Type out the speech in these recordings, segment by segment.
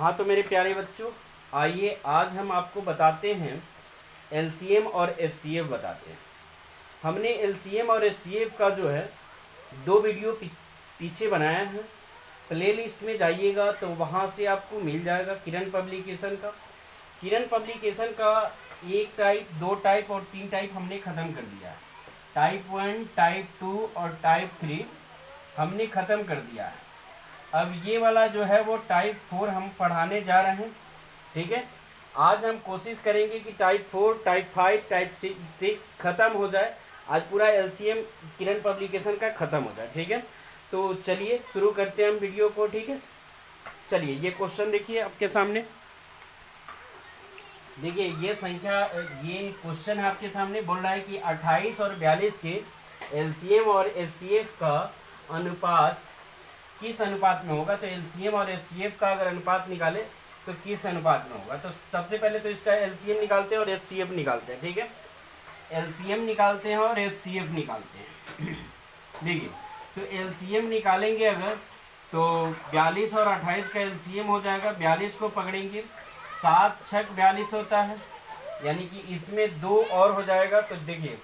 हाँ तो मेरे प्यारे बच्चों, आइए आज हम आपको बताते हैं एलसीएम और एचसीएफ बताते हैं। हमने एलसीएम और एचसीएफ का जो है 2 वीडियो पीछे बनाया है। प्लेलिस्ट में जाइएगा तो वहाँ से आपको मिल जाएगा किरण पब्लिकेशन का। किरण पब्लिकेशन का 1 टाइप, 2 टाइप और 3 टाइप हमने ख़त्म कर दिया है। टाइप 1, टाइप 2 और टाइप 3 हमने ख़त्म कर दिया है। अब ये वाला जो है वो टाइप 4 हम पढ़ाने जा रहे हैं। ठीक है, आज हम कोशिश करेंगे कि टाइप 4, टाइप 5, टाइप 6 ख़त्म हो जाए। आज पूरा एलसीएम किरण पब्लिकेशन का ख़त्म हो जाए। ठीक है, तो चलिए शुरू करते हैं हम वीडियो को। ठीक है, चलिए ये क्वेश्चन देखिए आपके सामने। देखिए ये संख्या, ये क्वेश्चन है आपके सामने। बोल रहा है कि 28 और 42 के एलसीएम और एचसीएफ का अनुपात किस अनुपात में होगा। तो एलसीएम और एचसीएफ का अगर अनुपात निकाले तो किस अनुपात में होगा। तो सबसे पहले तो इसका एलसीएम निकालते हैं और एचसीएफ निकालते हैं। ठीक है, एलसीएम निकालते हैं और एचसीएफ निकालते हैं। देखिए तो एलसीएम निकालेंगे अगर, तो 42 और 28 का एलसीएम हो जाएगा। 42 को पकड़ेंगे, 7 छक 42 होता है, यानी कि इसमें 2 और हो जाएगा। तो देखिए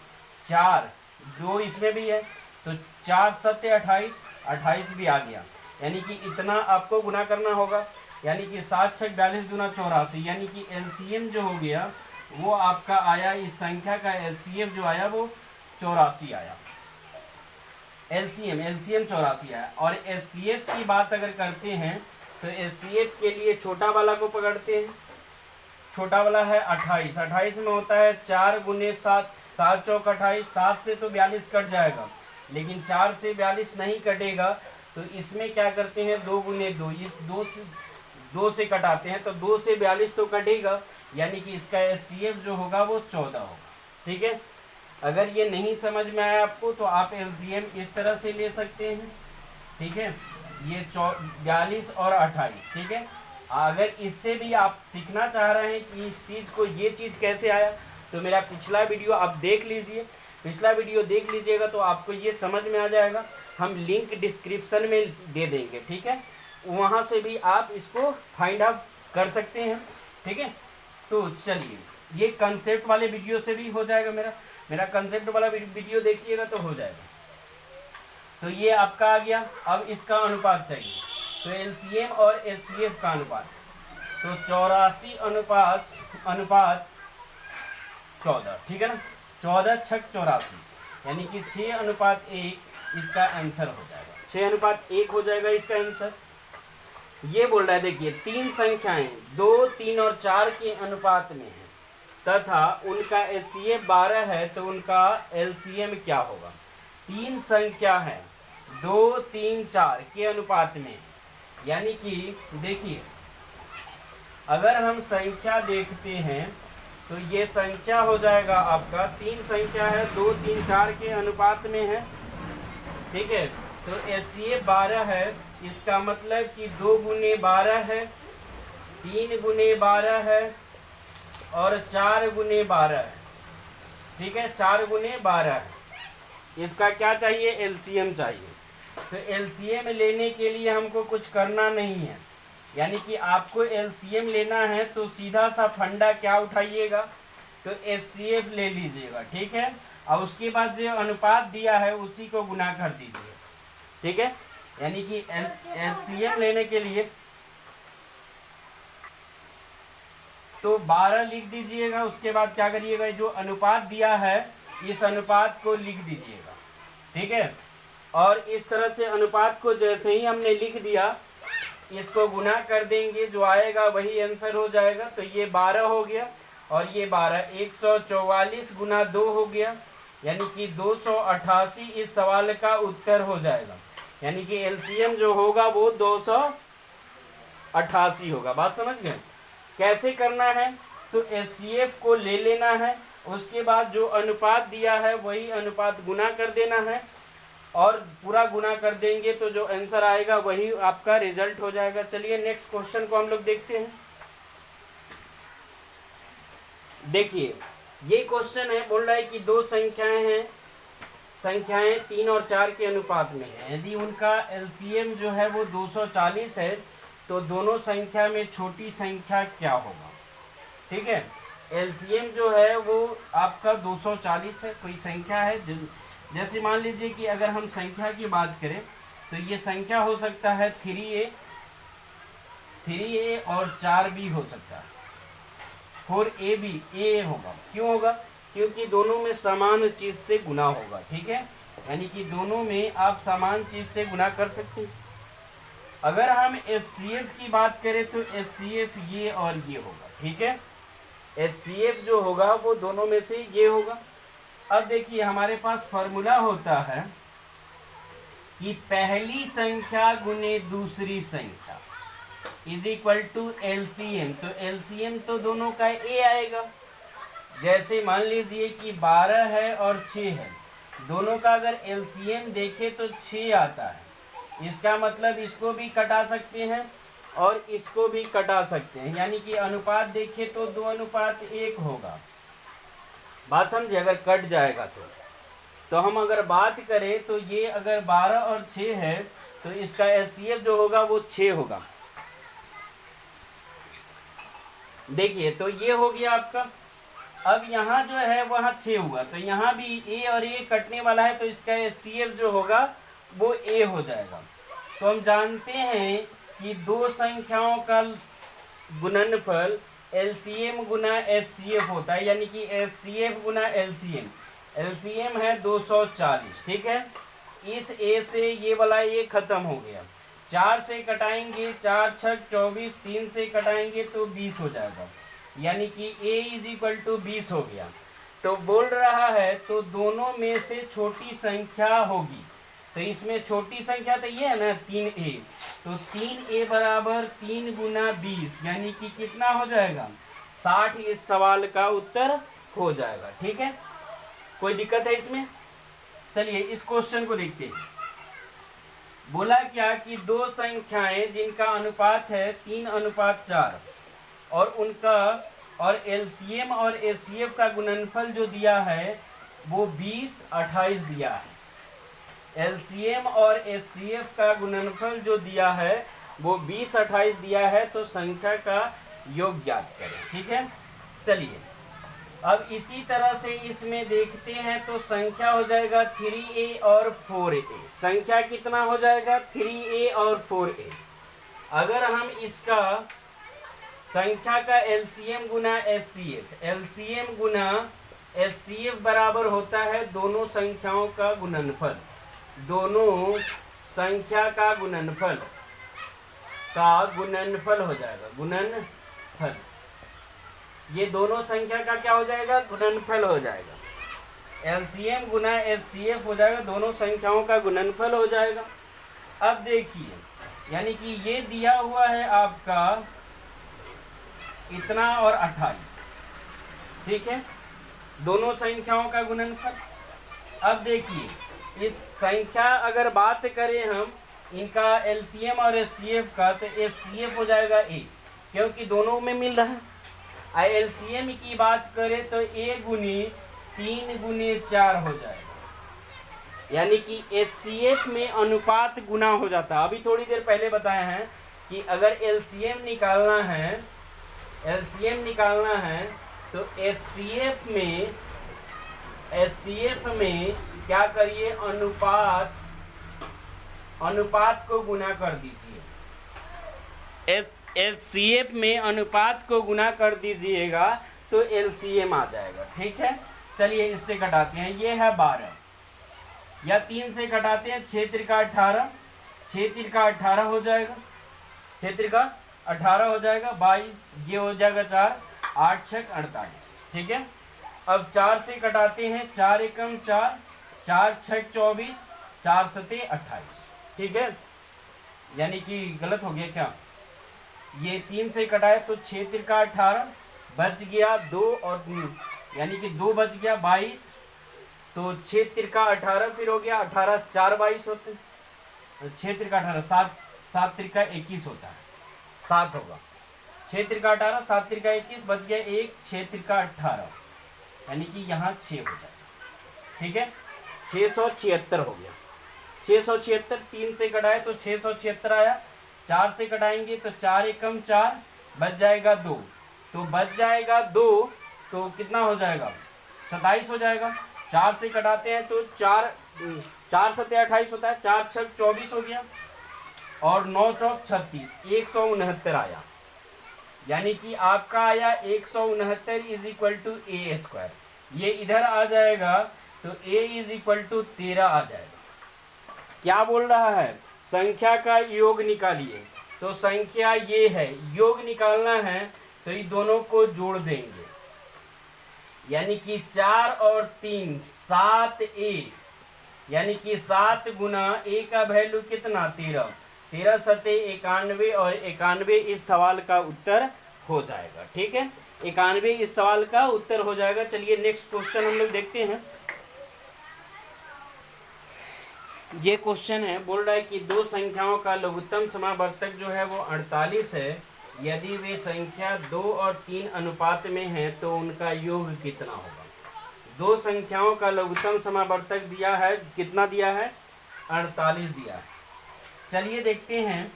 4, 2 इसमें भी है, तो 4 7 28, 28 भी आ गया। यानी कि इतना आपको गुना करना होगा, यानी कि 7 छक 42 दूना 84, यानी कि एलसीएम जो हो गया वो आपका आया, इस संख्या का एलसीएम जो आया वो 84 आया। एलसीएम 84 आया। और एचसीएफ की बात अगर करते हैं तो एचसीएफ के लिए छोटा वाला को पकड़ते हैं। छोटा वाला है 28, 28 में होता है 4 गुने 7, 7 चौक 28, 7 से तो 42 कट जाएगा, लेकिन 4 से 42 नहीं कटेगा। तो इसमें क्या करते हैं, 2 गुने 2, इस 2 से कटाते हैं, तो 2 से 42 तो कटेगा, यानी कि इसका एचसीएफ जो होगा वो 14 होगा। ठीक है, अगर ये नहीं समझ में आया आपको तो आप एलसीएम इस तरह से ले सकते हैं। ठीक है, ये 42 और 28। ठीक है, अगर इससे भी आप सीखना चाह रहे हैं कि इस चीज़ को, ये चीज़ कैसे आया, तो मेरा पिछला वीडियो आप देख लीजिए। पिछला वीडियो देख लीजिएगा तो आपको ये समझ में आ जाएगा। हम लिंक डिस्क्रिप्शन में दे देंगे। ठीक है, वहाँ से भी आप इसको फाइंड आउट कर सकते हैं। ठीक है, तो चलिए ये कंसेप्ट वाले वीडियो से भी हो जाएगा। मेरा कंसेप्ट वाला वीडियो देखिएगा तो हो जाएगा। तो ये आपका आ गया। अब इसका अनुपात चाहिए, तो एलसीएम और एचसीएफ का अनुपात, तो 84 अनुपात 14। ठीक है ना, 14 छक 84, यानी कि 6:1 इसका आंसर हो जाएगा। 6:1 हो जाएगा इसका आंसर। ये बोल रहा है, देखिए 3 संख्याएं 2, 3 और 4 के अनुपात में है तथा उनका एचसीएफ 12 है, तो उनका एलसीएम क्या होगा। 3 संख्या है 2, 3, 4 के अनुपात में, यानी कि देखिए अगर हम संख्या देखते हैं तो ये संख्या हो जाएगा आपका, 3 संख्या है 2, 3, 4 के अनुपात में है। ठीक है, तो एचसीएफ 12 है, इसका मतलब कि 2 गुने 12 है, 3 गुने 12 है और 4 गुने 12 है। ठीक है, 4 गुने 12 है। इसका क्या चाहिए, एलसीएम चाहिए। तो एलसीएम लेने के लिए हमको कुछ करना नहीं है, यानी कि आपको एलसीएम लेना है तो सीधा सा फंडा क्या उठाइएगा, तो एचसीएफ ले लीजिएगा। ठीक है, और उसके बाद जो अनुपात दिया है उसी को गुना कर दीजिए। ठीक है, यानी कि एलसीएम लेने के लिए तो 12 लिख दीजिएगा। उसके बाद क्या करिएगा, जो अनुपात दिया है इस अनुपात को लिख दीजिएगा। ठीक है, और इस तरह से अनुपात को जैसे ही हमने लिख दिया, इसको गुना कर देंगे, जो आएगा वही आंसर हो जाएगा। तो ये 12 हो गया और ये 12, 144 गुना 2 हो गया, यानी कि 288 इस सवाल का उत्तर हो जाएगा। यानी कि एलसीएम जो होगा वो 288 होगा। बात समझ गए कैसे करना है, तो एचसीएफ को ले लेना है, उसके बाद जो अनुपात दिया है वही अनुपात गुना कर देना है, और पूरा गुना कर देंगे तो जो आंसर आएगा वही आपका रिजल्ट हो जाएगा। चलिए नेक्स्ट क्वेश्चन को हम लोग देखते हैं। देखिए ये क्वेश्चन है, बोल रहा है कि 2 संख्याएं हैं, संख्याएं 3 और 4 के अनुपात में है। यदि उनका एलसीएम जो है वो 240 है तो दोनों संख्या में छोटी संख्या क्या होगा। ठीक है, एलसीएम जो है वो आपका 240 है, कोई संख्या है जैसे मान लीजिए कि अगर हम संख्या की बात करें तो ये संख्या हो सकता है 3a और 4b हो सकता है, 4ab ए होगा। क्यों होगा, क्योंकि दोनों में समान चीज से गुना होगा। ठीक है, यानी कि दोनों में आप समान चीज से गुना कर सकते हैं। अगर हम एचसीएफ की बात करें तो एचसीएफ ये और ये होगा। ठीक है, एचसीएफ जो होगा वो दोनों में से ये होगा। अब देखिए हमारे पास फॉर्मूला होता है कि पहली संख्या गुने दूसरी संख्या इज इक्वल टू एलसीएम। तो एलसीएम तो दोनों का ए आएगा। जैसे मान लीजिए कि 12 है और 6 है, दोनों का अगर एलसीएम देखें तो 6 आता है। इसका मतलब इसको भी कटा सकते हैं और इसको भी कटा सकते हैं, यानी कि अनुपात देखें तो 2:1 होगा। बात समझे, अगर कट जाएगा तो हम अगर बात करें तो ये अगर 12 और 6 है तो इसका एलसीएम जो होगा वो 6 होगा। देखिए तो ये हो गया आपका। अब यहाँ जो है वहाँ 6 हुआ, तो यहाँ भी ए और ए कटने वाला है, तो इसका एचसीएफ जो होगा वो ए हो जाएगा। तो हम जानते हैं कि दो संख्याओं का गुणनफल एलसीएम गुना एचसीएफ होता है, यानी कि एचसीएफ गुना एलसीएम। एलसीएम है 240। ठीक है, इस ए से ये वाला ए खत्म हो गया, 4 से कटाएंगे, 4 6 24, 3 से कटाएंगे तो 20 हो जाएगा, यानी कि a इज इक्वल टू 20 हो गया। तो बोल रहा है तो दोनों में से छोटी संख्या होगी, तो इसमें छोटी संख्या तो ये है ना 3a, तो 3a बराबर 3 गुना 20, यानी कि कितना हो जाएगा 60। इस सवाल का उत्तर हो जाएगा। ठीक है, कोई दिक्कत है इसमें। चलिए इस क्वेश्चन को देखते हैं। बोला क्या कि दो संख्याएं जिनका अनुपात है 3:4 और एलसीएम और एचसीएफ का गुणनफल जो दिया है वो 20:28 दिया है। एलसीएम और एचसीएफ का गुणनफल जो दिया है वो 20:28 दिया है, तो संख्या का योग ज्ञात करें। ठीक है, चलिए अब इसी तरह से इसमें देखते हैं तो संख्या हो जाएगा 3a और 4a। संख्या कितना हो जाएगा 3a और 4a। अगर हम इसका संख्या का एलसीएम गुना एचसीएफ, एलसीएम गुना एचसीएफ बराबर होता है दोनों संख्याओं का गुणनफल। दोनों संख्या का गुणनफल हो जाएगा, गुणनफल। ये दोनों संख्या का क्या हो जाएगा, गुणनफल हो जाएगा। एलसीएम गुना एचसीएफ हो जाएगा, दोनों संख्याओं का गुणनफल हो जाएगा। अब देखिए, यानी कि ये दिया हुआ है आपका इतना और 28। ठीक है, दोनों संख्याओं का गुणनफल। अब देखिए इस संख्या अगर बात करें हम इनका एलसीएम और एचसीएफ का, तो एचसीएफ हो जाएगा ए, क्योंकि दोनों में मिल रहा है। एलसीएम की बात करें तो ए गुनी 3 गुनी 4 हो जाएगा, यानी कि एचसीएफ में अनुपात गुना हो जाता है। अभी थोड़ी देर पहले बताया है कि अगर एलसीएम निकालना है तो एचसीएफ में क्या करिए, अनुपात को गुना कर दीजिए। एचसीएफ में अनुपात को गुना कर दीजिएगा तो एलसीएम आ जाएगा। ठीक है, चलिए इससे कटाते हैं। ये है 12 या 3 से कटाते हैं, 6 त्रिका 18, 6 त्रिका 18 हो जाएगा, 6 त्रिका 18 हो जाएगा, 22 ये हो जाएगा 4, 8 6 48। ठीक है, अब 4 से कटाते हैं, 4 एकम 4, 4 6 24, 4 7 28। ठीक है, यानी कि गलत हो गया क्या, ये 3 से कटाए तो 6 त्रिका 18, बच गया 2 और यानी कि 2 बच गया 22, तो 6 त्रिका 18 फिर हो गया 18, 4 22 होते, 6 त्रिका 18, 7 त्रिका 21 होता है, 7 होगा, 6 त्रिका 18, 7 त्रिका 21, बच गया 1, 6 त्रिका 18, यानी कि यहाँ 6 हो जाए। ठीक है, 676 हो गया, 676, 3 से कटाए तो 676 आया, 4 से कटाएंगे तो 4 एकम 4, बच जाएगा 2, तो बच जाएगा 2, तो कितना हो जाएगा 27 हो जाएगा। 4 से कटाते हैं तो 4 4 सत्ते 28 होता है, 4 छक 24 हो गया और 9 चौक 36, 169 आया। यानी कि आपका आया 169 is equal to a square. ये इधर आ जाएगा तो a इज इक्वल टू 13 आ जाएगा। क्या बोल रहा है, संख्या का योग निकालिए। तो संख्या ये है, योग निकालना है तो ये दोनों को जोड़ देंगे, यानी कि 4 और 3 7a, यानी कि 7 गुना a का वैल्यू कितना 13, 13 सत्ते 91 और 91 इस सवाल का उत्तर हो जाएगा। ठीक है, 91 इस सवाल का उत्तर हो जाएगा। चलिए नेक्स्ट क्वेश्चन हम लोग देखते हैं। ये क्वेश्चन है, बोल रहा है कि दो संख्याओं का लघुत्तम समावर्तक जो है वो 48 है। यदि वे संख्या 2 और 3 अनुपात में है तो उनका योग कितना होगा। दो संख्याओं का लघुत्तम समावर्तक दिया है, कितना दिया है 48 दिया है। चलिए देखते हैं,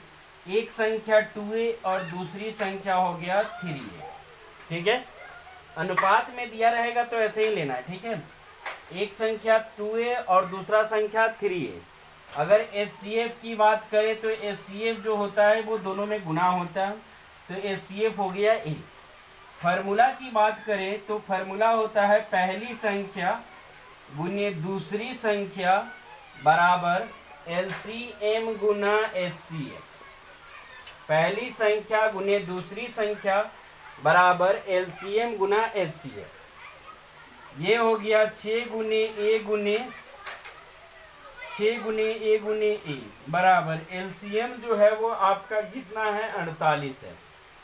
एक संख्या 2a और दूसरी संख्या हो गया 3a। ठीक है, अनुपात में दिया रहेगा तो ऐसे ही लेना है। ठीक है, एक संख्या 2a और दूसरा संख्या 3a। अगर HCF की बात करें तो HCF जो होता है वो दोनों में गुना होता है, तो HCF हो गया a। फार्मूला की बात करें तो फार्मूला होता है पहली संख्या गुने दूसरी संख्या बराबर LCM गुना HCF। पहली संख्या गुने दूसरी संख्या बराबर LCM गुना HCF। ये हो गया 6 गुने a गुने 6 गुने a गुने a बराबर LCM जो है वो आपका कितना है 48 है।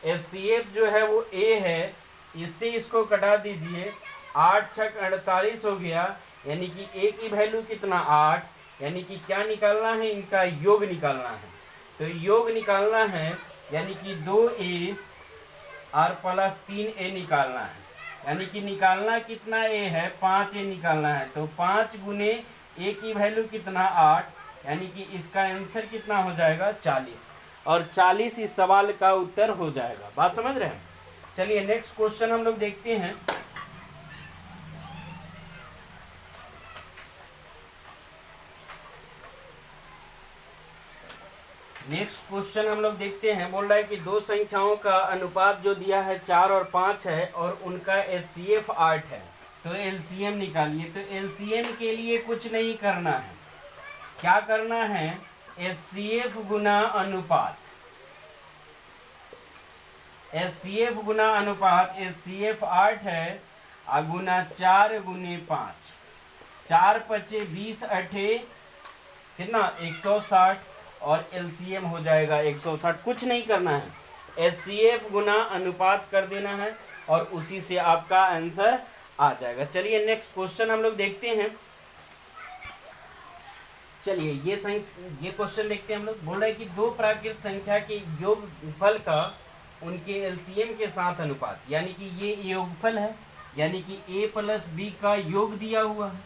HCF जो है वो a है, इससे इसको कटा दीजिए, 8 छक 48 हो गया, यानी कि a की वैल्यू कितना 8, यानी कि क्या निकालना है, इनका योग निकालना है। तो योग निकालना है यानी कि 2a और प्लस 3a निकालना है, यानी कि निकालना कितना a है 5a निकालना है। तो 5 गुने a की वैल्यू कितना 8, यानी कि इसका आंसर कितना हो जाएगा 40, और 40 इस सवाल का उत्तर हो जाएगा। बात समझ रहे हैं। चलिए नेक्स्ट क्वेश्चन हम लोग देखते हैं। नेक्स्ट क्वेश्चन हम लोग देखते हैं, बोल रहा है कि दो संख्याओं का अनुपात जो दिया है 4 और 5 है और उनका HCF 8 है, तो LCM निकालिए। तो LCM के लिए कुछ नहीं करना है, क्या करना है, HCF गुना अनुपात, HCF गुना अनुपात, HCF 8 है गुना 4 गुने 5, 4 पचे 20 अठे कितना 160 और LCM हो जाएगा 160। कुछ नहीं करना है, HCF गुना अनुपात कर देना है और उसी से आपका आंसर आ जाएगा। चलिए नेक्स्ट क्वेश्चन हम लोग देखते हैं। चलिए ये क्वेश्चन देखते हैं हम लोग। बोल रहे हैं कि दो प्राकृत संख्या के योगफल का उनके LCM के साथ अनुपात, यानी कि ये योगफल है, यानी कि a प्लस b का योग दिया हुआ है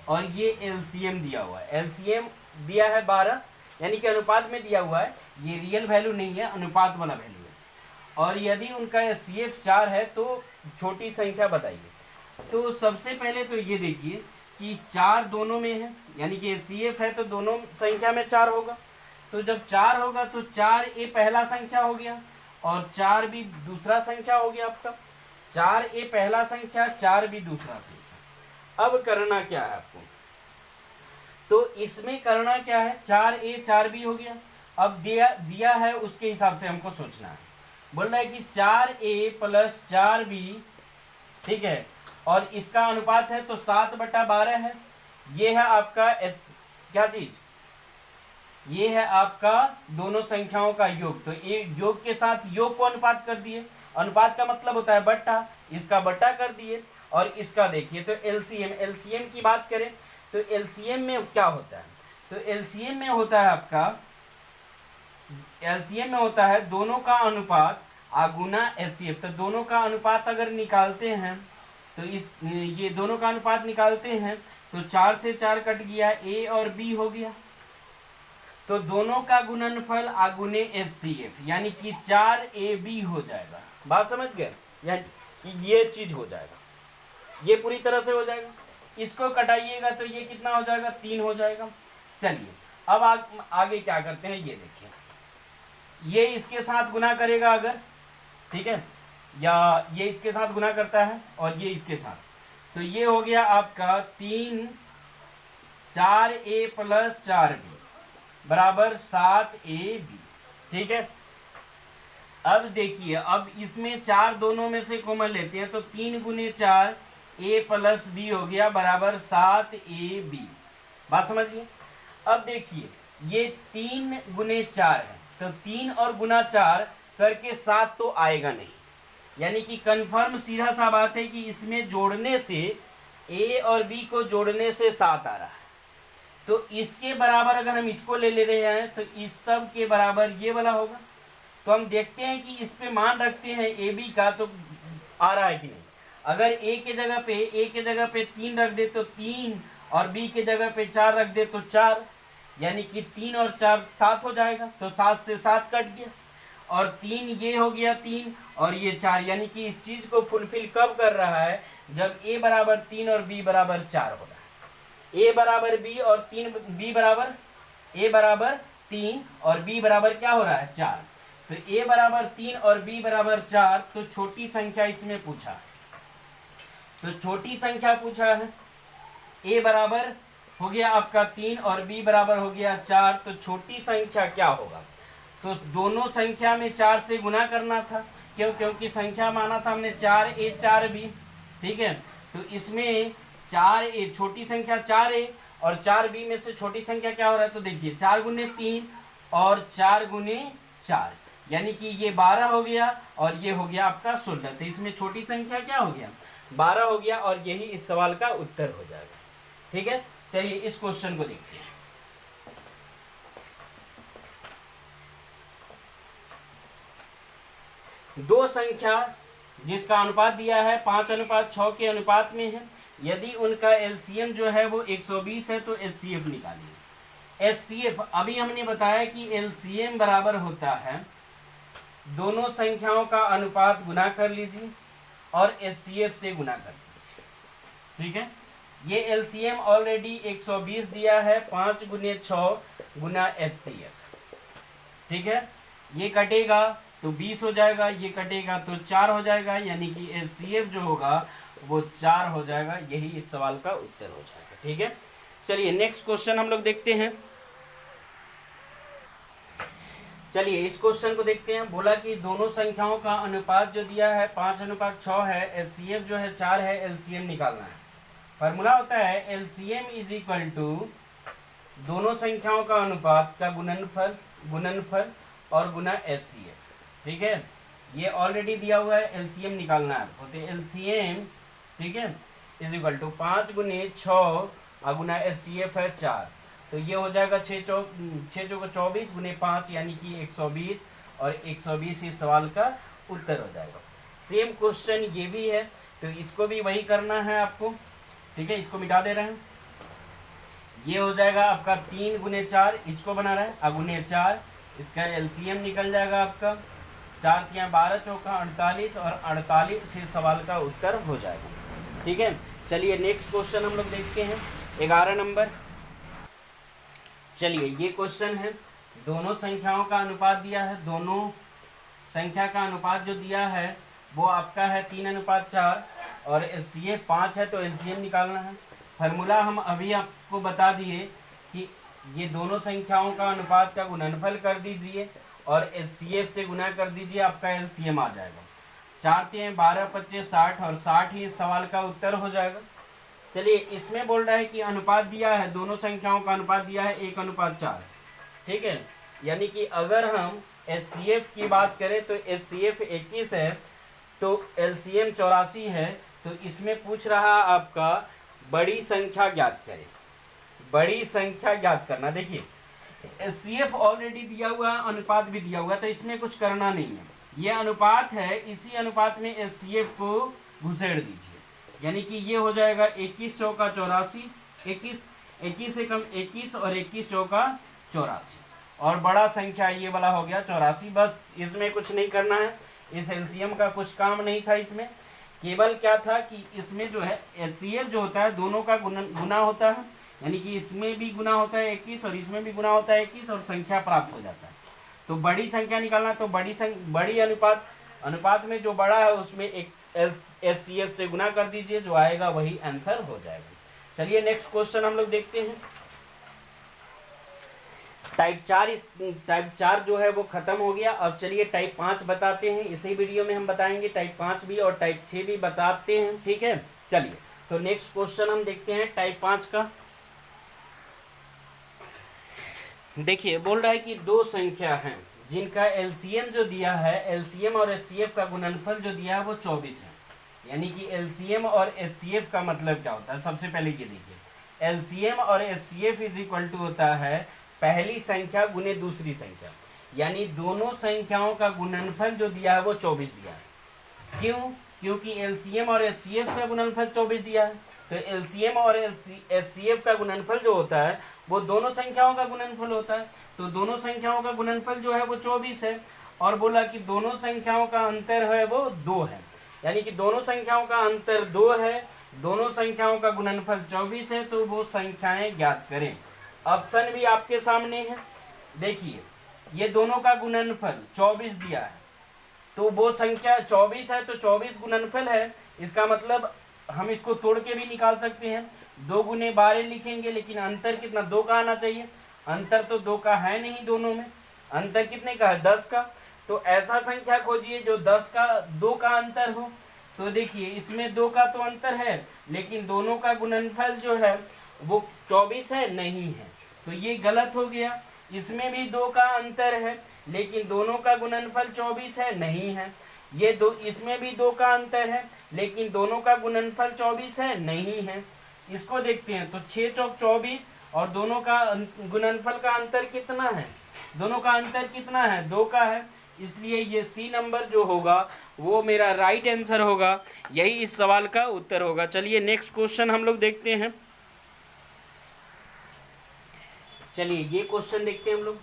और ये LCM दिया हुआ है। LCM दिया है 12, यानी कि अनुपात में दिया हुआ है, ये रियल वैल्यू नहीं है, अनुपात वाला वैल्यू है। और यदि उनका HCF 4 है तो छोटी संख्या बताइए। तो सबसे पहले तो ये देखिए कि 4 दोनों में है, यानी कि HCF है तो दोनों संख्या में 4 होगा। तो जब 4 होगा तो 4a पहला संख्या हो गया और 4b दूसरा संख्या हो गया आपका। 4a पहला संख्या, 4b दूसरा संख्या। अब करना क्या है आपको, तो इसमें करना क्या है, 4a 4b हो गया। अब दिया है उसके हिसाब से हमको सोचना है। बोल रहा है कि 4a प्लस 4b, ठीक है, और इसका अनुपात है तो 7/12 है। ये है आपका क्या चीज, ये है आपका दोनों संख्याओं का योग। तो एक योग के साथ योग को अनुपात कर दिए, अनुपात का मतलब होता है बट्टा, इसका बट्टा कर दिए। और इसका देखिए तो LCM की बात करें तो LCM में क्या होता है, तो LCM में होता है आपका, LCM में होता है दोनों का अनुपात गुना HCF। तो दोनों का अनुपात अगर निकालते हैं तो ये दोनों का अनुपात निकालते हैं तो 4 से 4 कट गया, a और b हो गया। तो दोनों का गुणनफल आगुने HCF यानी कि 4AB हो जाएगा। बात समझ गए, यानी कि ये चीज हो जाएगा, ये पूरी तरह से हो जाएगा। इसको कटाइएगा तो ये कितना हो जाएगा, 3 हो जाएगा। चलिए अब आगे क्या करते हैं, ये देखिए, ये इसके साथ गुना करेगा अगर, ठीक है, या ये इसके साथ गुना करता है और ये इसके साथ, तो ये हो गया आपका 3 4A प्लस 4B बराबर 7AB। ठीक है, अब देखिए, अब इसमें 4 दोनों में से कॉमन लेते हैं तो 3 गुने 4 A प्लस B हो गया बराबर 7AB। बात समझिए। अब देखिए ये 3 गुने 4 है तो 3 और गुना 4 करके 7 तो आएगा नहीं, यानी कि कंफर्म सीधा सा बात है कि इसमें जोड़ने से A और B को जोड़ने से 7 आ रहा है। तो इसके बराबर अगर हम इसको ले रहे हैं तो इस सब के बराबर ये वाला होगा। तो हम देखते हैं कि इस पे मान रखते हैं AB का तो आ रहा है कि नहीं। अगर A के जगह पे 3 रख दे तो 3 और B के जगह पे 4 रख दे तो 4, यानी कि 3 और 4 7 हो जाएगा। तो 7 से 7 कट गया और 3 ये हो गया 3 और ये 4, यानी कि इस चीज को फुलफिल कब कर रहा है, जब A बराबर 3 और B बराबर 4 हो रहा है। A बराबर B और B बराबर A बराबर 3 और B बराबर क्या हो रहा है, 4। तो A बराबर 3 और B बराबर 4, तो छोटी संख्या इसमें पूछा, तो छोटी संख्या पूछा है। A बराबर हो गया आपका 3 और B बराबर हो गया 4, तो छोटी संख्या क्या होगा, तो दोनों संख्या में 4 से गुना करना था। क्योंकि संख्या माना था हमने 4A 4B। ठीक है, तो इसमें 4A छोटी संख्या 4A और 4B में से छोटी संख्या क्या हो रहा है, तो देखिए 4 गुने 3 और 4 गुने 4, यानी कि ये 12 हो गया और ये हो गया आपका 16। तो इसमें छोटी संख्या क्या हो गया, 12 हो गया और यही इस सवाल का उत्तर हो जाएगा। ठीक है, चलिए इस क्वेश्चन को देखते हैं। दो संख्या जिसका अनुपात दिया है 5:6 के अनुपात में है, यदि उनका एलसीएम जो है वो 120 है तो एचसीएफ निकालिए। एचसीएफ अभी हमने बताया कि एलसीएम बराबर होता है दोनों संख्याओं का अनुपात गुना कर लीजिए और एचसीएफ से गुना कर लीजिए। ठीक है, ये एलसीएम ऑलरेडी 120 दिया है, 5 गुने 6 गुना एचसीएफ। ठीक है, ये कटेगा तो 20 हो जाएगा, ये कटेगा तो 4 हो जाएगा, यानी कि एचसीएफ जो होगा वो 4 हो जाएगा। यही इस सवाल का उत्तर हो जाएगा। ठीक है, चलिए नेक्स्ट क्वेश्चन हम लोग देखते हैं। चलिए इस क्वेश्चन को देखते हैं। बोला कि दोनों संख्याओं का अनुपात जो दिया है 5:6 है, एचसीएफ जो है 4 है, एलसीएम निकालना है। फॉर्मूला होता है एलसीएम इज इक्वल टू दोनों संख्याओं का अनुपात का गुणनफल और गुना एचसीएफ। ठीक है, ये ऑलरेडी दिया हुआ है, एलसीएम निकालना है आपको। तो एलसीएम, ठीक है, इज इक्वल टू 5 गुने 6 गुना एचसीएफ है 4, तो ये हो जाएगा 6 चौक 24 गुने 5, यानी कि 120 और 120 इस सवाल का उत्तर हो जाएगा। सेम क्वेश्चन ये भी है, तो इसको भी वही करना है आपको। ठीक है, इसको मिटा दे रहे हैं। ये हो जाएगा आपका 3 गुने 4, इसको बना रहा है अगुने 4, इसका एलसीएम निकल जाएगा आपका 4 3 12 चौका 48 और 48 इस सवाल का उत्तर हो जाएगा। ठीक है, चलिए नेक्स्ट क्वेश्चन हम लोग देखते हैं 11 नंबर। चलिए ये क्वेश्चन है, दोनों संख्याओं का अनुपात दिया है, दोनों संख्या का अनुपात जो दिया है वो आपका है 3:4 और एचसीएफ 5 है, तो एलसीएम निकालना है। फार्मूला हम अभी आपको बता दिए कि ये दोनों संख्याओं का अनुपात का गुणनफल कर दीजिए और एचसीएफ से गुना कर दीजिए, आपका एलसीएम आ जाएगा। 4 3 12 25 60 और 60 ही इस सवाल का उत्तर हो जाएगा। चलिए इसमें बोल रहा है कि अनुपात दिया है, दोनों संख्याओं का अनुपात दिया है 1:4। ठीक है, यानी कि अगर हम एचसीएफ की बात करें तो एचसीएफ 21 है, तो एलसीएम 84 है, तो इसमें पूछ रहा आपका बड़ी संख्या ज्ञात करें। बड़ी संख्या ज्ञात करना, देखिए एचसीएफ ऑलरेडी दिया हुआ, अनुपात भी दिया हुआ, तो इसमें कुछ करना नहीं है। ये अनुपात है, इसी अनुपात में एचसीएफ को घुसेड़ दीजिए, यानी कि ये हो जाएगा 21 चौका 84, 21 से कम 21 और 21 चौका 84। और बड़ा संख्या ये वाला हो गया 84। बस इसमें कुछ नहीं करना है, इस एलसीएम का कुछ काम नहीं था इसमें, केवल क्या था कि इसमें जो है एचसीएफ जो होता है दोनों का गुना होता है, यानी कि इसमें भी गुना होता है 21 और इसमें भी गुना होता है 21 और संख्या प्राप्त हो जाता है। तो बड़ी संख्या निकालना, तो बड़ी अनुपात में जो बड़ा है उसमें एक एचसीएफ से गुना कर दीजिए, जो आएगा वही आंसर हो जाएगा। चलिए नेक्स्ट क्वेश्चन हम लोग देखते हैं। टाइप 4 जो है वो खत्म हो गया। अब चलिए टाइप 5 बताते हैं, इसी वीडियो में हम बताएंगे टाइप 5 भी और टाइप 6 भी बताते हैं, ठीक है। चलिए तो नेक्स्ट क्वेश्चन हम देखते हैं टाइप 5 का। देखिए बोल रहा है कि दो संख्या हैं जिनका एलसीएम जो दिया है, एलसीएम और एचसीएफ का गुणनफल जो दिया है वो 24 है। यानी कि एलसीएम और एचसीएफ का मतलब क्या होता है, सबसे पहले ये देखिए, एलसीएम और एचसीएफ इज इक्वल टू होता है पहली संख्या गुने दूसरी संख्या, यानी दोनों संख्याओं का गुणनफल जो दिया है वो 24 दिया है। क्यों? क्योंकि एलसीएम और एचसीएफ का गुणनफल 24 दिया है, तो एलसीएम और एचसीएफ का गुणनफल जो होता है वो दोनों संख्याओं का गुणनफल होता है। तो दोनों संख्याओं का गुणनफल जो है वो 24 है, और बोला कि दोनों संख्याओं का अंतर है वो 2 है, यानी कि दोनों संख्याओं का अंतर 2 है, दोनों संख्याओं का गुणनफल 24 है, तो वो संख्याएं ज्ञात करें। ऑप्शन भी आपके सामने है, देखिए ये दोनों का गुणनफल 24 दिया है, तो वो संख्या 24 है तो 24 गुणनफल है, इसका मतलब हम इसको तोड़ के भी निकाल सकते हैं, 2 गुने 12 लिखेंगे, लेकिन अंतर कितना 2 का आना चाहिए, अंतर तो 2 का है नहीं, दोनों में अंतर कितने का है 10 का। तो ऐसा संख्या खोजिए जो 2 का अंतर हो। तो देखिए इसमें 2 का तो अंतर है, लेकिन दोनों का गुणनफल जो है वो 24 है, नहीं है, तो ये गलत हो गया। इसमें भी 2 का अंतर है, लेकिन दोनों का गुणनफल 24 है, नहीं है। ये दो, इसमें भी 2 का अंतर है, लेकिन दोनों का गुणनफल 24 है, नहीं है। इसको देखते हैं, तो 6 चौक 24 और दोनों का गुणनफल का अंतर कितना है, दोनों का अंतर कितना है 2 का है, इसलिए ये सी नंबर जो होगा वो मेरा राइट आंसर होगा, यही इस सवाल का उत्तर होगा। चलिए नेक्स्ट क्वेश्चन हम लोग देखते हैं। चलिए ये क्वेश्चन देखते हैं हम लोग।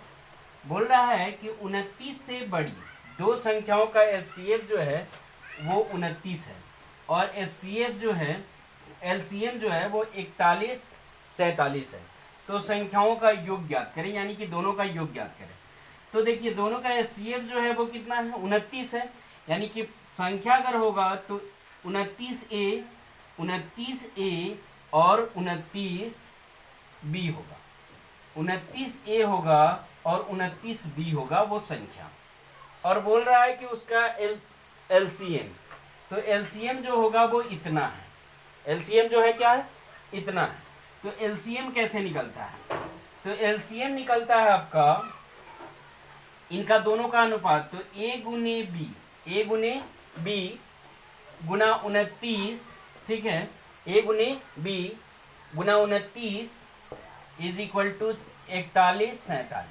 बोल रहा है कि 29 से बड़ी दो संख्याओं का एचसीएफ जो है वो 29 है, और एचसीएफ जो है एलसीएम जो है वो 41 47 है, तो संख्याओं का योग ज्ञात करें, यानी कि दोनों का योग ज्ञात करें। तो देखिए दोनों का एचसीएफ जो है वो कितना है 29 है, यानी कि संख्या अगर होगा तो 29A और 29B होगा, 29A होगा और 29B होगा वो संख्या। और बोल रहा है कि उसका एलसीएम, तो एलसीएम जो होगा वो इतना है, एलसीएम जो है क्या है इतना है। तो एलसीएम कैसे निकलता है, तो एलसीएम निकलता है आपका इनका दोनों का अनुपात, तो A गुने B गुना 29, ठीक है, A गुने B गुना 29 इज इक्वल टू 41 47,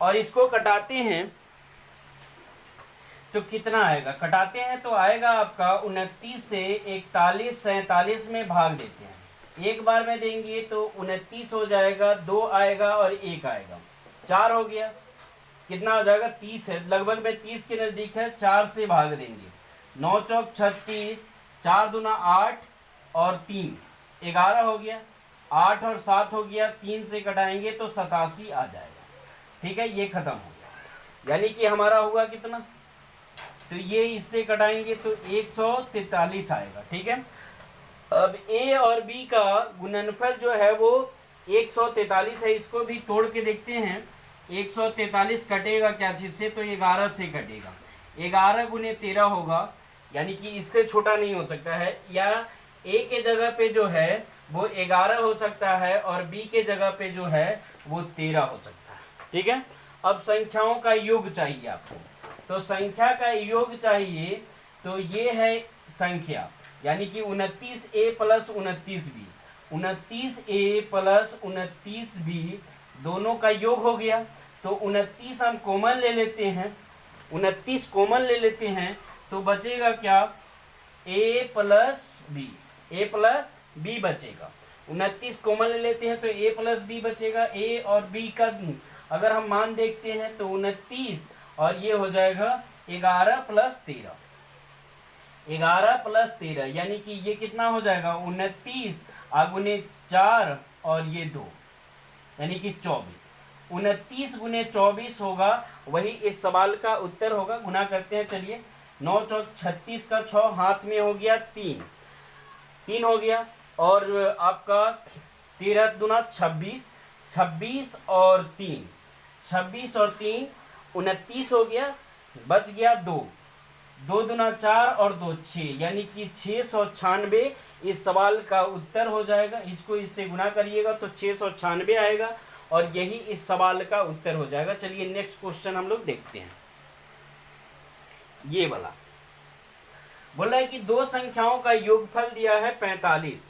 और इसको कटाते हैं तो कितना आएगा, कटाते हैं तो आएगा आपका 29 से 41 47 में भाग देते हैं, एक बार में देंगे तो 29 हो जाएगा, 2 आएगा और 1 आएगा, 4 हो गया, कितना हो जाएगा 30 है, लगभग में 30 के नज़दीक है, 4 से भाग देंगे, 9 चौक 36, 4 दूना 8 और 3 11 हो गया, 8 और 7 हो गया, 3 से कटाएंगे तो 87 आ जाएगा, ठीक है, ये खत्म हो गया, यानी कि हमारा हुआ कितना, तो ये इससे कटाएंगे तो 143 आएगा, ठीक है। अब A और B का गुणनफल जो है वो 143 है, इसको भी तोड़ के देखते हैं, 143 कटेगा क्या चीज से, तो 11 से कटेगा, 11 गुने 13 होगा, यानी कि इससे छोटा नहीं हो सकता है, या A के जगह पे जो है वो 11 हो सकता है और B के जगह पे जो है वो 13 हो सकता है, ठीक है। अब संख्याओं का योग चाहिए आपको, तो संख्या का योग चाहिए, तो ये है संख्या, यानी कि 29A plus 29B, 29A plus 29B दोनों का योग हो गया, तो 29 हम कॉमन ले लेते हैं, 29 कॉमन ले लेते हैं तो बचेगा क्या A प्लस B बचेगा, 29 कॉमन ले लेते हैं तो A प्लस B बचेगा, A और B का अगर हम मान देखते हैं तो 29 और ये हो जाएगा 11 + 13, 11 + 13 यानी कि ये कितना हो जाएगा 29 × 4 और ये 2 यानी कि 24, 29 × 24 होगा, वही इस सवाल का उत्तर होगा। गुना करते हैं, चलिए 9 × 36 का 6 हाथ में हो गया 3, 3 हो गया, और आपका 13 दूना 26, 26 और 3, 26 और 3 29 हो गया, बच गया 2, 2 दूना 4 और 2 6, यानी कि 696 इस सवाल का उत्तर हो जाएगा। इसको इससे गुना करिएगा तो 696 आएगा और यही इस सवाल का उत्तर हो जाएगा। चलिए नेक्स्ट क्वेश्चन हम लोग देखते हैं। ये वाला बोला है कि दो संख्याओं का योगफल दिया है 45,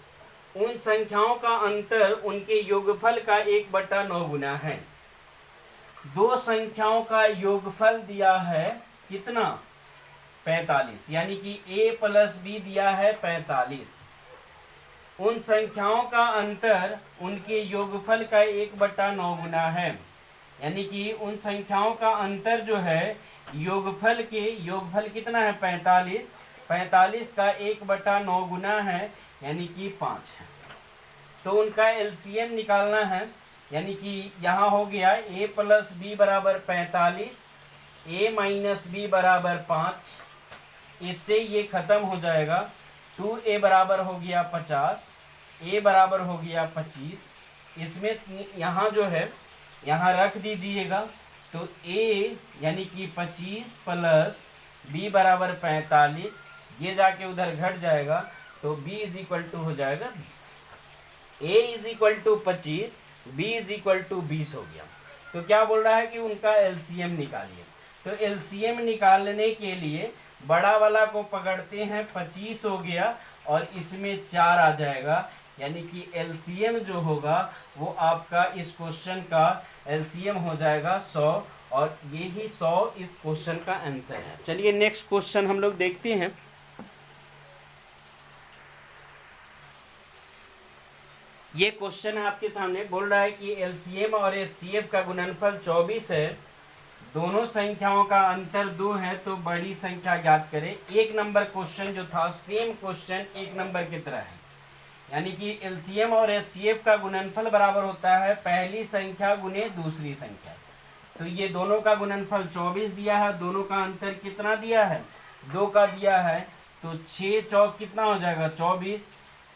उन संख्याओं का अंतर उनके योगफल का 1/9 गुना है। दो संख्याओं का योगफल दिया है कितना 45, यानी कि a + b दिया है 45, उन संख्याओं का अंतर उनके योगफल का 1/9 गुना है, यानी कि उन संख्याओं का अंतर जो है योगफल कितना है 45, 45 का 1/9 गुना है, यानी कि 5 है। तो उनका एलसीएम निकालना है, यानी कि यहाँ हो गया a + b = 45, a - b = 5, इससे ये खत्म हो जाएगा। 2a बराबर हो गया 50, a बराबर हो गया 25, इसमें यहाँ जो है यहाँ रख दीजिएगा, तो a यानी कि 25 + b = 45, ये जाके उधर घट जाएगा, तो b = हो जाएगा 20, a = 25, b = 20 हो गया। तो क्या बोल रहा है कि उनका एलसीएम निकालिए। तो एलसीएम निकालने के लिए बड़ा वाला को पकड़ते हैं, 25 हो गया और इसमें 4 आ जाएगा, यानी कि एलसीएम जो होगा वो आपका इस क्वेश्चन का एलसीएम हो जाएगा 100, और यही 100 इस क्वेश्चन का आंसर है। चलिए नेक्स्ट क्वेश्चन हम लोग देखते हैं। ये क्वेश्चन है आपके सामने, बोल रहा है कि एलसीएम और एचसीएफ का गुणनफल 24 है, दोनों संख्याओं का अंतर 2 है, तो बड़ी संख्या ज्ञात करें। एक नंबर क्वेश्चन जो था सेम क्वेश्चन एक नंबर की तरह है, यानी कि एलसीएम और एचसीएफ का गुणनफल बराबर होता है पहली संख्या गुने दूसरी संख्या। तो ये दोनों का गुणनफल 24 दिया है, दोनों का अंतर कितना दिया है 2 का दिया है, तो 6 चौक कितना हो जाएगा 24,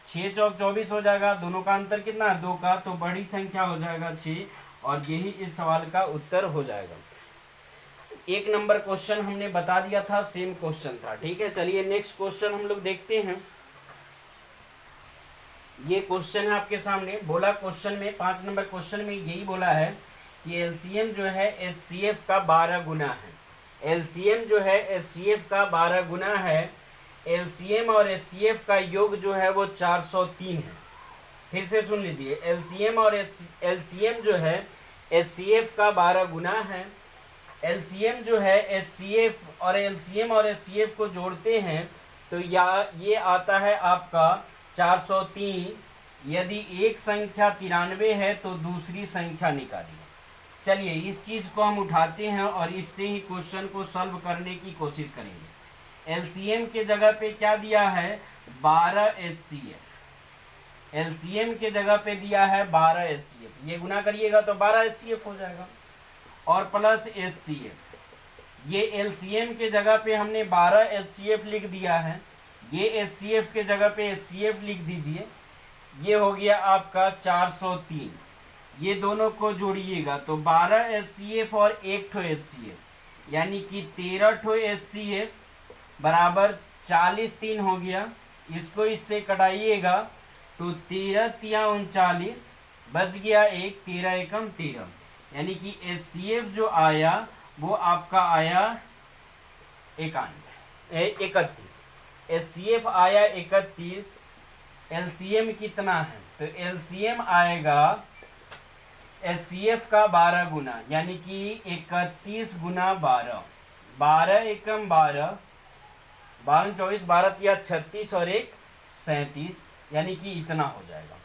6 चौक 24 हो जाएगा, दोनों का अंतर कितना है 2 का, तो बड़ी संख्या हो जाएगा 6, और यही इस सवाल का उत्तर हो जाएगा। एक नंबर क्वेश्चन हमने बता दिया था, सेम क्वेश्चन था, ठीक है। चलिए नेक्स्ट क्वेश्चन हम लोग देखते हैं। ये क्वेश्चन है आपके सामने, बोला क्वेश्चन में 5 नंबर क्वेश्चन में यही बोला है कि एलसीएम जो है एचसीएफ का 12 गुना है, एलसीएम जो है एचसीएफ का 12 गुना है, एलसीएम और एचसीएफ का योग जो है वो 403 है। फिर से सुन लीजिए, एलसीएम और एलसीएम जो है एचसीएफ का 12 गुना है, एलसीएम जो है एचसीएफ और एलसीएम और एचसीएफ को जोड़ते हैं तो ये आता है आपका 403। यदि एक संख्या 93 है तो दूसरी संख्या निकालिए। चलिए इस चीज़ को हम उठाते हैं और इससे ही क्वेश्चन को सॉल्व करने की कोशिश करेंगे। एलसीएम के जगह पे क्या दिया है 12 एचसीएफ, एलसीएम के जगह पे दिया है 12 एचसीएफ, ये गुना करिएगा तो 12 एचसीएफ हो जाएगा, और प्लस एचसीएफ, ये एलसीएम के जगह पे हमने 12 एचसीएफ लिख दिया है, ये एचसीएफ के जगह पे एचसीएफ लिख दीजिए, ये हो गया आपका 403। ये दोनों को जोड़िएगा तो 12 एचसीएफ और 1 ठो एचसीएफ, यानी कि 13 ठो एचसीएफ बराबर 40 3 हो गया। इसको इससे कटाइएगा तो 13 तिया 39, बच गया 1, 13 एकम 13, यानी कि एचसीएफ जो आया वो आपका आया 31, एचसीएफ आया 31। एलसीएम कितना है तो एलसीएम आएगा एचसीएफ का 12 गुना, यानी कि 31 गुना 12, 12 एकम 12, 12 24, 12 तिया 36 और 1 37, यानी कि इतना हो जाएगा।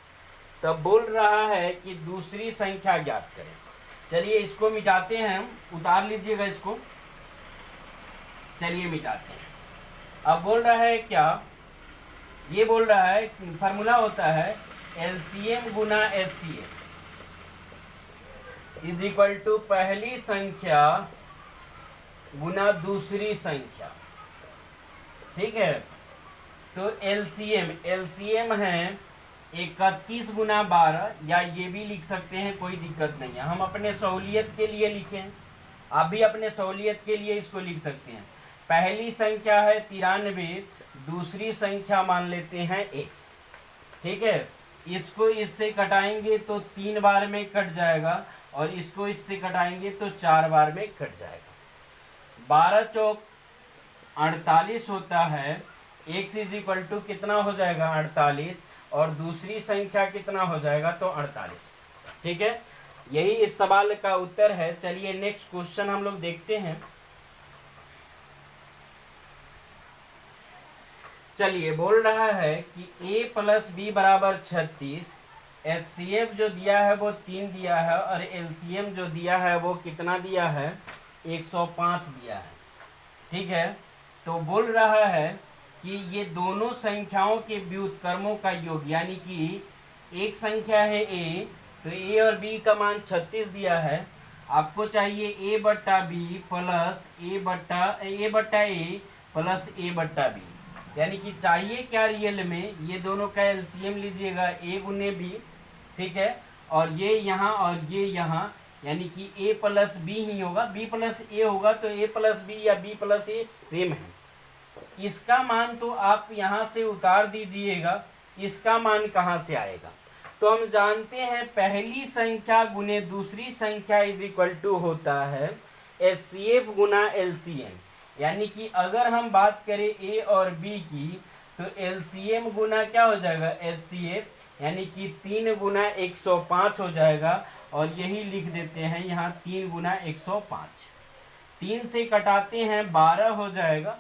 तब बोल रहा है कि दूसरी संख्या ज्ञात करें। चलिए इसको मिटाते हैं हम, उतार लीजिएगा इसको। चलिए मिटाते हैं। अब बोल रहा है क्या, ये बोल रहा है फार्मूला होता है एलसीएम गुना एचसीएफ इज इक्वल टू पहली संख्या गुना दूसरी संख्या। ठीक है, तो एलसीएम है 31 गुना 12, या ये भी लिख सकते हैं, कोई दिक्कत नहीं है। हम अपने सहूलियत के लिए लिखें, आप भी अपने सहूलियत के लिए इसको लिख सकते हैं। पहली संख्या है 93, दूसरी संख्या मान लेते हैं x। ठीक है, इसको इससे कटाएंगे तो 3 बार में कट जाएगा, और इसको इससे कटाएंगे तो 4 बार में कट जाएगा। 12 चौक 48 होता है। x इज इक्वल टू कितना हो जाएगा 48, और दूसरी संख्या कितना हो जाएगा तो 48। ठीक है, यही इस सवाल का उत्तर है। चलिए नेक्स्ट क्वेश्चन हम लोग देखते हैं। चलिए बोल रहा है कि a प्लस बी बराबर 36, एचसीएफ जो दिया है वो 3 दिया है, और एलसीएम जो दिया है वो कितना दिया है 105 दिया है। ठीक है, तो बोल रहा है कि ये दोनों संख्याओं के व्युत्क्रमों का योग, यानी कि एक संख्या है a, तो a और b का मान 36 दिया है। आपको चाहिए a बट्टा बी प्लस a बट्टा a प्लस a बट्टा बी, यानी कि चाहिए क्या रियल में, ये दोनों का एलसीएम लीजिएगा a गुने b। ठीक है, और ये यहाँ और ये यहाँ, यानी कि a प्लस बी ही होगा, b प्लस a होगा, तो a प्लस बी या b प्लस a सेम है। इसका मान तो आप यहाँ से उतार दीजिएगा, इसका मान कहाँ से आएगा। तो हम जानते हैं पहली संख्या गुने दूसरी संख्या इज इक्वल टू होता है एचसीएफ गुना एलसीएम, यानी कि अगर हम बात करें a और b की, तो एलसीएम गुना क्या हो जाएगा एचसीएफ, यानी कि 3 गुना 105 हो जाएगा, और यही लिख देते हैं यहाँ 3 गुना 105। 3 से कटाते हैं 12 हो जाएगा,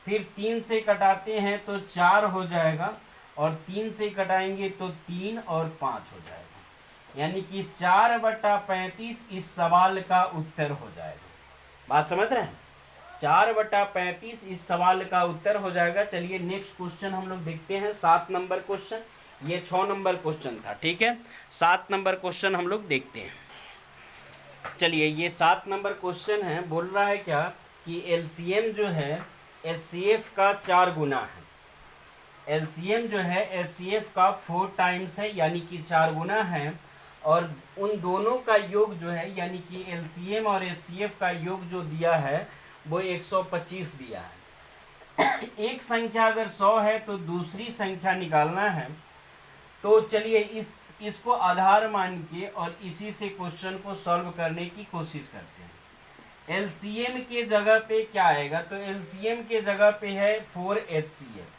फिर 3 से कटाते हैं तो 4 हो जाएगा, और 3 से कटाएंगे तो 3 और 5 हो जाएगा, यानी कि 4/35 इस सवाल का उत्तर हो जाएगा। बात समझ रहे हैं, 4/35 इस सवाल का उत्तर हो जाएगा। चलिए नेक्स्ट क्वेश्चन हम लोग देखते हैं, 7 नंबर क्वेश्चन। ये 6 नंबर क्वेश्चन था। ठीक है, 7 नंबर क्वेश्चन हम लोग देखते हैं। चलिए ये 7 नंबर क्वेश्चन है। बोल रहा है क्या कि एलसीएम जो है एचसीएफ का 4 गुना है। एलसीएम जो है एचसीएफ का 4 टाइम्स है, यानी कि 4 गुना है, और उन दोनों का योग जो है, यानी कि एलसीएम और एचसीएफ का योग जो दिया है वो 125 दिया है। एक संख्या अगर 100 है तो दूसरी संख्या निकालना है। तो चलिए इसको आधार मान के और इसी से क्वेश्चन को सॉल्व करने की कोशिश करते हैं। एलसीएम के जगह पे क्या आएगा, तो एलसीएम के जगह पे है 4HCF,